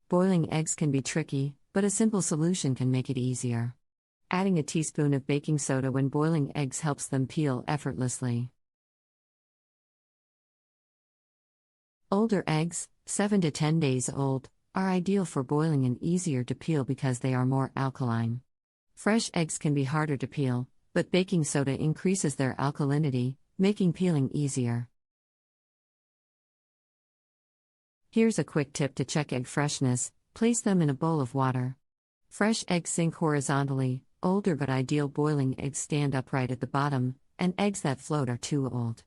Boiling eggs can be tricky, but a simple solution can make it easier. Adding a teaspoon of baking soda when boiling eggs helps them peel effortlessly. Older eggs, 7 to 10 days old, are ideal for boiling and easier to peel because they are more alkaline. Fresh eggs can be harder to peel, but baking soda increases their alkalinity, making peeling easier. Here's a quick tip to check egg freshness: place them in a bowl of water. Fresh eggs sink horizontally, older but ideal boiling eggs stand upright at the bottom, and eggs that float are too old.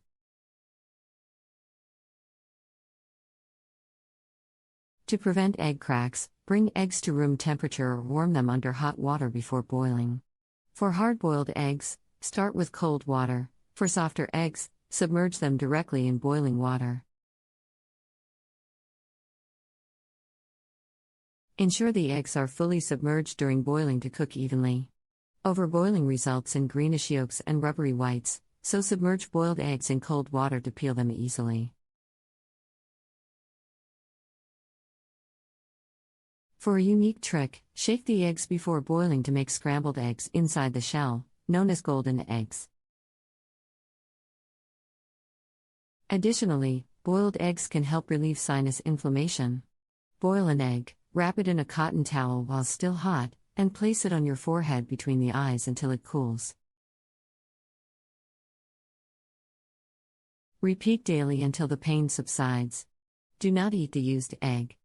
To prevent egg cracks, bring eggs to room temperature or warm them under hot water before boiling. For hard-boiled eggs, start with cold water. For softer eggs, submerge them directly in boiling water. Ensure the eggs are fully submerged during boiling to cook evenly. Overboiling results in greenish yolks and rubbery whites, so submerge boiled eggs in cold water to peel them easily. For a unique trick, shake the eggs before boiling to make scrambled eggs inside the shell, known as golden eggs. Additionally, boiled eggs can help relieve sinus inflammation. Boil an egg, wrap it in a cotton towel while still hot, and place it on your forehead between the eyes until it cools. Repeat daily until the pain subsides. Do not eat the used egg.